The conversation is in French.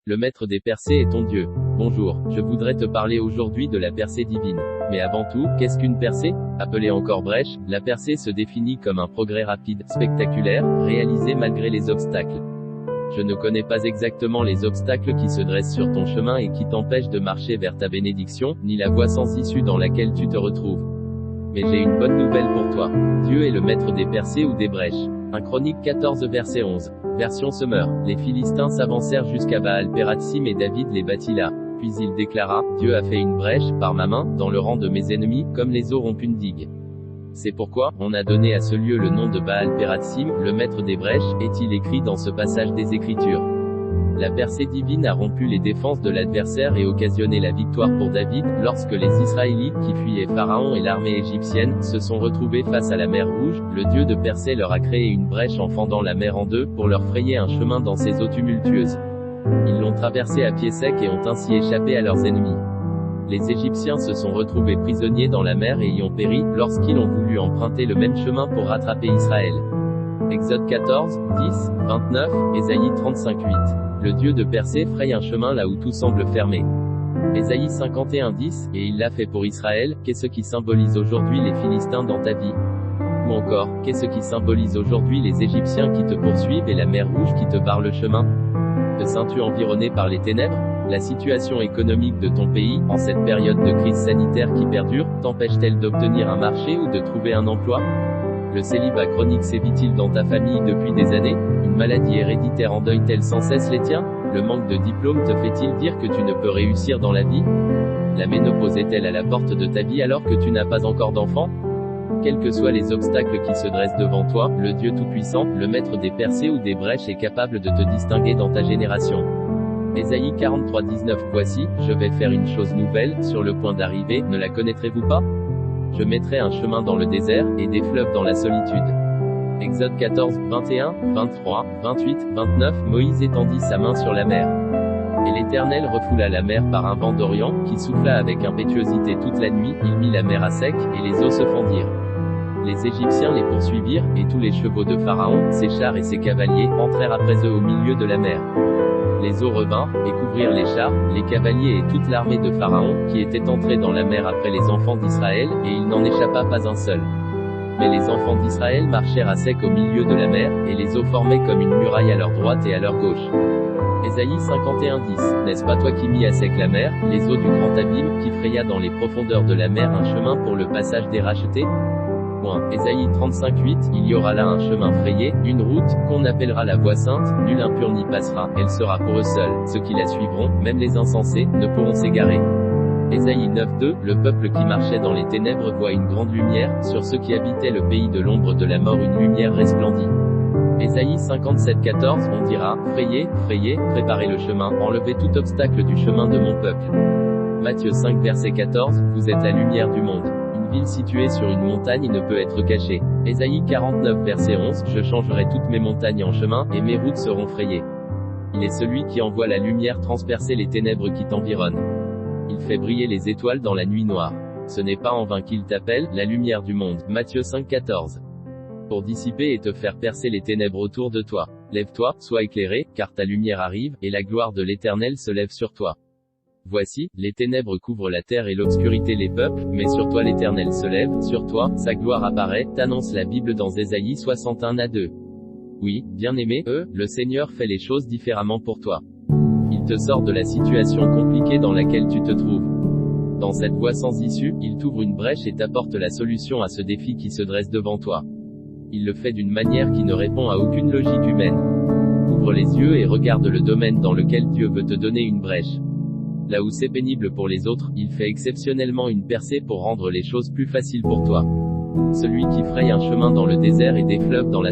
Le maître des percées est ton Dieu. Bonjour, je voudrais te parler aujourd'hui de la percée divine. Mais avant tout, qu'est-ce qu'une percée? Appelée encore brèche, la percée se définit comme un progrès rapide, spectaculaire, réalisé malgré les obstacles. Je ne connais pas exactement les obstacles qui se dressent sur ton chemin et qui t'empêchent de marcher vers ta bénédiction, ni la voie sans issue dans laquelle tu te retrouves. Mais j'ai une bonne nouvelle pour toi. Dieu est le maître des percées ou des brèches. 1 Chroniques 14 verset 11. Version Semeur. Les Philistins s'avancèrent jusqu'à Baal-Pératsim et David les battit là. Puis il déclara, Dieu a fait une brèche, par ma main, dans le rang de mes ennemis, comme les eaux rompent une digue. C'est pourquoi, on a donné à ce lieu le nom de Baal-Pératsim, le maître des brèches, est-il écrit dans ce passage des Écritures. La percée divine a rompu les défenses de l'adversaire et occasionné la victoire pour David, lorsque les Israélites qui fuyaient Pharaon et l'armée égyptienne, se sont retrouvés face à la mer Rouge. Le Dieu de Persée leur a créé une brèche en fendant la mer en deux, pour leur frayer un chemin dans ces eaux tumultueuses. Ils l'ont traversée à pied sec et ont ainsi échappé à leurs ennemis. Les Égyptiens se sont retrouvés prisonniers dans la mer et y ont péri, lorsqu'ils ont voulu emprunter le même chemin pour rattraper Israël. Exode 14, 10, 29, Ésaïe 35, 8. Le Dieu de Persée fraye un chemin là où tout semble fermé. Ésaïe 51, 10, et il l'a fait pour Israël. Qu'est-ce qui symbolise aujourd'hui les Philistins dans ta vie? Ou encore, qu'est-ce qui symbolise aujourd'hui les Égyptiens qui te poursuivent et la mer Rouge qui te barre le chemin? Te sens-tu environné par les ténèbres? La situation économique de ton pays, en cette période de crise sanitaire qui perdure, t'empêche-t-elle d'obtenir un marché ou de trouver un emploi? Le célibat chronique sévit-il dans ta famille depuis des années? Une maladie héréditaire endeuille-t-elle sans cesse les tiens? Le manque de diplôme te fait-il dire que tu ne peux réussir dans la vie? La ménopause est-elle à la porte de ta vie alors que tu n'as pas encore d'enfant? Quels que soient les obstacles qui se dressent devant toi, le Dieu Tout-Puissant, le maître des percées ou des brèches est capable de te distinguer dans ta génération. Ésaïe 43, 19. Voici, je vais faire une chose nouvelle, sur le point d'arriver, ne la connaîtrez-vous pas? Je mettrai un chemin dans le désert, et des fleuves dans la solitude. Exode 14, 21, 23, 28, 29. Moïse étendit sa main sur la mer. Et l'Éternel refoula la mer par un vent d'Orient, qui souffla avec impétuosité toute la nuit, il mit la mer à sec, et les eaux se fendirent. Les Égyptiens les poursuivirent, et tous les chevaux de Pharaon, ses chars et ses cavaliers, entrèrent après eux au milieu de la mer. Les eaux revinrent, et couvrirent les chars, les cavaliers et toute l'armée de Pharaon, qui était entrée dans la mer après les enfants d'Israël, et il n'en échappa pas un seul. Mais les enfants d'Israël marchèrent à sec au milieu de la mer, et les eaux formaient comme une muraille à leur droite et à leur gauche. Ésaïe 51, 10. N'est-ce pas toi qui mis à sec la mer, les eaux du grand abîme, qui fraya dans les profondeurs de la mer un chemin pour le passage des rachetés? Ésaïe 35, 8. Il y aura là un chemin frayé, une route, qu'on appellera la voie sainte, nul impur n'y passera, elle sera pour eux seuls, ceux qui la suivront, même les insensés, ne pourront s'égarer. Ésaïe 9, 2. Le peuple qui marchait dans les ténèbres voit une grande lumière, sur ceux qui habitaient le pays de l'ombre de la mort une lumière resplendit. Ésaïe 57, 14. On dira, frayez, frayez, préparez le chemin, enlevez tout obstacle du chemin de mon peuple. Matthieu 5 verset 14. Vous êtes la lumière du monde. Une ville située sur une montagne ne peut être cachée. Ésaïe 49 verset 11. Je changerai toutes mes montagnes en chemin, et mes routes seront frayées. Il est celui qui envoie la lumière transpercer les ténèbres qui t'environnent. Il fait briller les étoiles dans la nuit noire. Ce n'est pas en vain qu'il t'appelle, la lumière du monde. Matthieu 5, 14. Pour dissiper et te faire percer les ténèbres autour de toi. Lève-toi, sois éclairé, car ta lumière arrive, et la gloire de l'Éternel se lève sur toi. Voici, les ténèbres couvrent la terre et l'obscurité les peuples, mais sur toi l'Éternel se lève, sur toi, sa gloire apparaît, t'annonce la Bible dans Ésaïe 61 à 2. Oui, bien-aimé, le Seigneur fait les choses différemment pour toi. Il te sort de la situation compliquée dans laquelle tu te trouves. Dans cette voie sans issue, il t'ouvre une brèche et t'apporte la solution à ce défi qui se dresse devant toi. Il le fait d'une manière qui ne répond à aucune logique humaine. Ouvre les yeux et regarde le domaine dans lequel Dieu veut te donner une brèche. Là où c'est pénible pour les autres, il fait exceptionnellement une percée pour rendre les choses plus faciles pour toi. Celui qui fraye un chemin dans le désert et des fleuves dans la